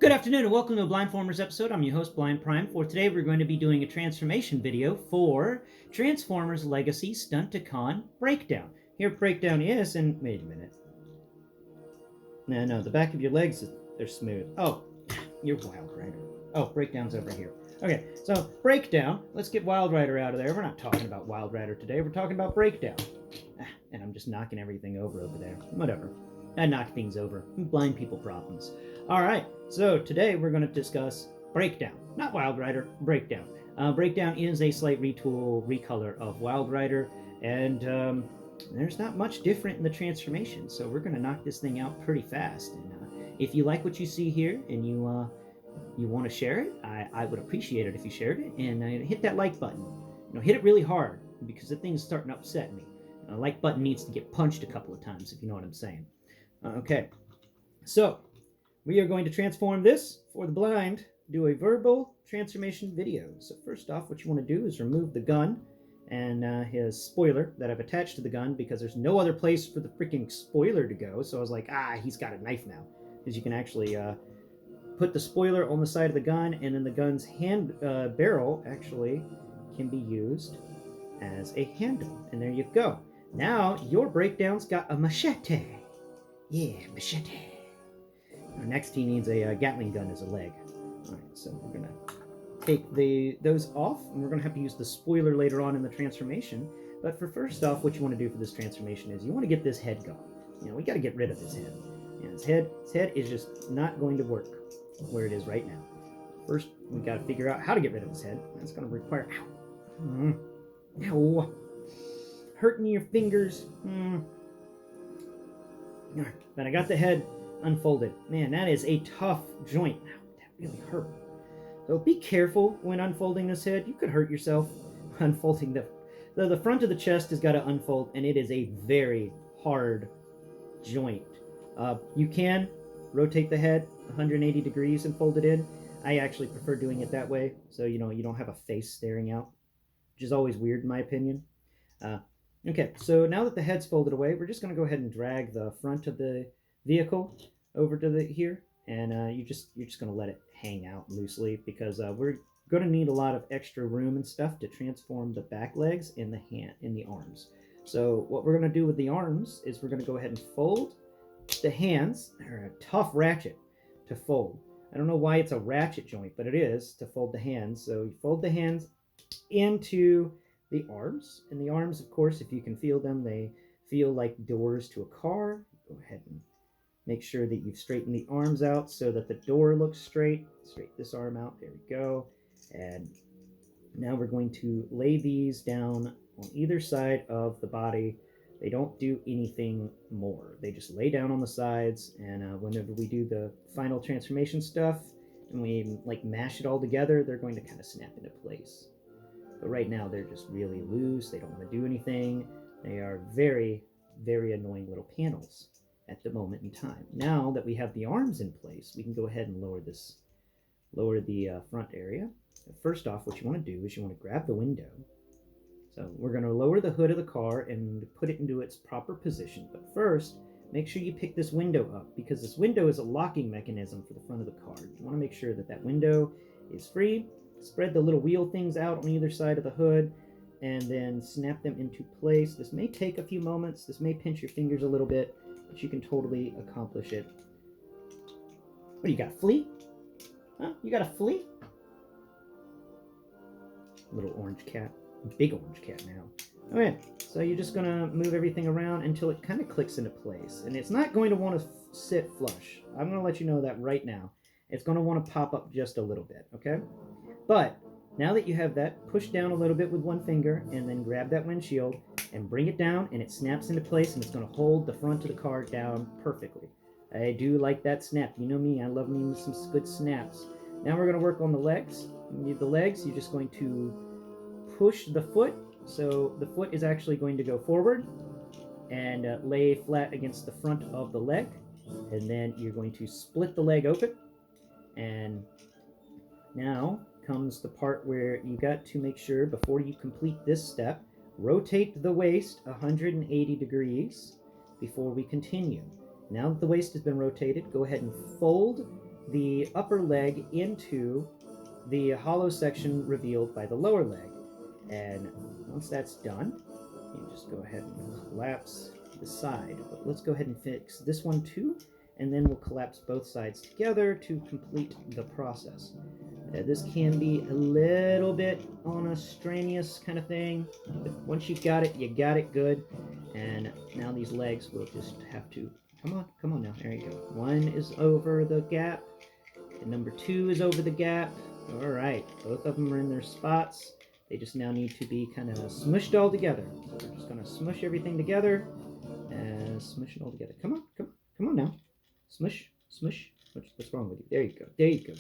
Good afternoon and welcome to a Blindformers episode. I'm your host, Blind Prime. For today, we're going to be doing a transformation video for Transformers Legacy Stuntacon Breakdown. Here, breakdown is, and wait a minute. No, the back of your legs, they're smooth. Oh, you're Wild Rider. Oh, breakdown's over here. Okay, so breakdown. Let's get Wild Rider out of there. We're not talking about Wild Rider today. We're talking about breakdown. And I'm just knocking everything over there. Whatever. I knock things over. Blind people problems. All right, so today we're going to discuss Breakdown. Not Wild Rider, Breakdown. Breakdown is a slight retool, recolor of Wild Rider, and there's not much different in the transformation, so we're going to knock this thing out pretty fast. And if you like what you see here and you want to share it, I would appreciate it if you shared it, and hit that like button. Hit it really hard, because the thing's starting to upset me. The like button needs to get punched a couple of times, if you know what I'm saying. Okay, so we are going to transform this for the blind, do a verbal transformation video. So first off, what you want to do is remove the gun and his spoiler that I've attached to the gun, because there's no other place for the freaking spoiler to go. So I was like, he's got a knife now, because you can actually put the spoiler on the side of the gun, and then the gun's hand barrel actually can be used as a handle. And there you go. Now your breakdown's got a machete. Yeah, machete. Now next he needs a Gatling gun as a leg. Alright, so we're going to take those off, and we're going to have to use the spoiler later on in the transformation. But for first off, what you want to do for this transformation is you want to get this head gone. We got to get rid of his head. And his head is just not going to work where it is right now. First, we got to figure out how to get rid of his head. That's going to require... Ow! Hurting your fingers. But I got the head unfolded. Man, that is a tough joint. Ow, that really hurt. So be careful when unfolding this head. You could hurt yourself unfolding the front of the chest has got to unfold, and it is a very hard joint. You can rotate the head 180 degrees and fold it in. I actually prefer doing it that way, so you don't have a face staring out, which is always weird in my opinion. Okay, so now that the head's folded away, we're just going to go ahead and drag the front of the vehicle over to here, and you're just going to let it hang out loosely, because we're going to need a lot of extra room and stuff to transform the back legs and the arms. So what we're going to do with the arms is we're going to go ahead and fold the hands. They're a tough ratchet to fold. I don't know why it's a ratchet joint, but it is to fold the hands. So you fold the hands into the arms, and the arms, of course, if you can feel them, they feel like doors to a car. Go ahead and make sure that you've straightened the arms out so that the door looks straight. Straighten this arm out. There we go. And now we're going to lay these down on either side of the body. They don't do anything more. They just lay down on the sides, and whenever we do the final transformation stuff and we mash it all together, they're going to kind of snap into place. But right now, they're just really loose. They don't want to do anything. They are very, very annoying little panels at the moment in time. Now that we have the arms in place, we can go ahead and lower the front area. First off, what you want to do is you want to grab the window. So we're going to lower the hood of the car and put it into its proper position. But first, make sure you pick this window up, because this window is a locking mechanism for the front of the car. You want to make sure that that window is free. Spread the little wheel things out on either side of the hood, and then snap them into place. This may take a few moments. This may pinch your fingers a little bit, but you can totally accomplish it. What do you got, a flea? Huh? You got a flea? Little orange cat. Big orange cat now. Okay, so you're just going to move everything around until it kind of clicks into place. And it's not going to want to sit flush. I'm going to let you know that right now. It's going to want to pop up just a little bit, okay? But now that you have that, push down a little bit with one finger, and then grab that windshield and bring it down, and it snaps into place, and it's going to hold the front of the car down perfectly. I do like that snap. You know me, I love me some good snaps. Now we're going to work on the legs. The legs, you're just going to push the foot. So the foot is actually going to go forward and lay flat against the front of the leg. And then you're going to split the leg open. And now comes the part where you got to make sure, before you complete this step, rotate the waist 180 degrees before we continue. Now that the waist has been rotated, go ahead and fold the upper leg into the hollow section revealed by the lower leg. And once that's done, you just go ahead and collapse the side. But let's go ahead and fix this one too, and then we'll collapse both sides together to complete the process. This can be a little bit on a strenuous kind of thing, but once you've got it, you got it good. And now these legs will just have to, come on now, there you go. One is over the gap, and number 2 is over the gap. All right, both of them are in their spots. They just now need to be kind of smushed all together. So we're just gonna smush everything together and smush it all together. Come on now. Smush. What's wrong with you? There you go.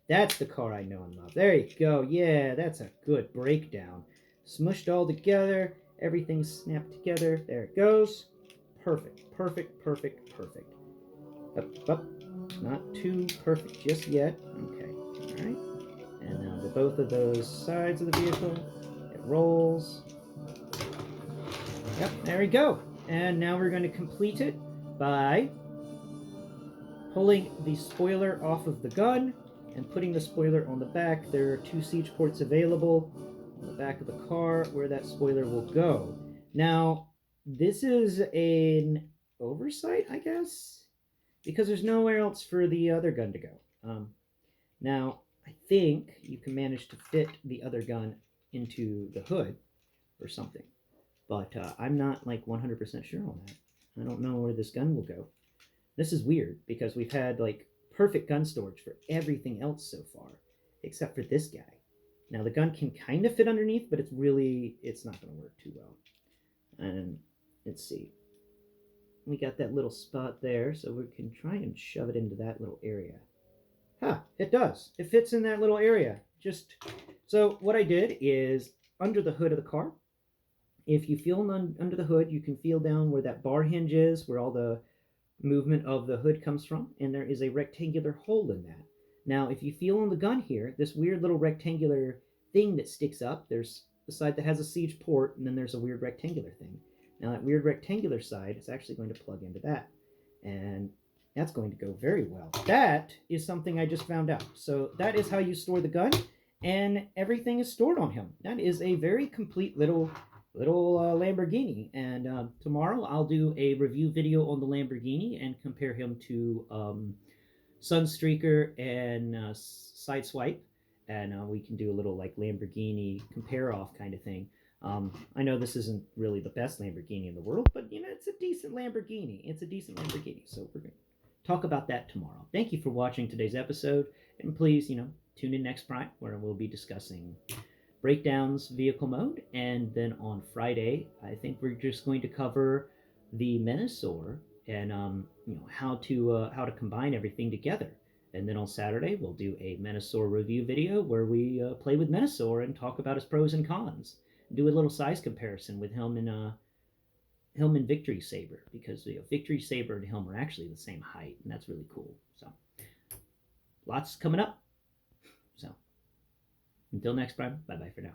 That's the car I know and love. There you go. Yeah, that's a good breakdown. Smushed all together. Everything's snapped together. There it goes. Perfect. Up. Not too perfect just yet. Okay. All right. And now to both of those sides of the vehicle. It rolls. Yep, there we go. And now we're going to complete it by pulling the spoiler off of the gun and putting the spoiler on the back. There are 2 siege ports available on the back of the car where that spoiler will go. Now, this is an oversight, I guess, because there's nowhere else for the other gun to go. Now, I think you can manage to fit the other gun into the hood or something, but I'm not like 100% sure on that. I don't know where this gun will go. This is weird because we've had like perfect gun storage for everything else so far, except for this guy. Now the gun can kind of fit underneath, but it's not going to work too well. And let's see. We got that little spot there, so we can try and shove it into that little area. It does. It fits in that little area. So what I did is under the hood of the car, if you feel under the hood, you can feel down where that bar hinge is, where all the movement of the hood comes from, and there is a rectangular hole in that. Now, if you feel on the gun here, this weird little rectangular thing that sticks up, there's the side that has a siege port, and then there's a weird rectangular thing. Now, that weird rectangular side is actually going to plug into that, and that's going to go very well. That is something I just found out. So that is how you store the gun, and everything is stored on him. That is a very complete little Lamborghini, and tomorrow I'll do a review video on the Lamborghini and compare him to Sunstreaker and Sideswipe, and we can do a little like Lamborghini compare off kind of thing. I know this isn't really the best Lamborghini in the world, but you know, it's a decent Lamborghini. So we're going to talk about that tomorrow. Thank you for watching today's episode, and please, tune in next Friday where we'll be discussing breakdowns vehicle mode, and then on Friday I think we're just going to cover the Menasor and how to combine everything together. And then on Saturday we'll do a Menasor review video where we play with Menasor and talk about his pros and cons, do a little size comparison with him and Victory Saber, because Victory Saber and him are actually the same height, and that's really cool. So lots coming up. So until next time, bye-bye for now.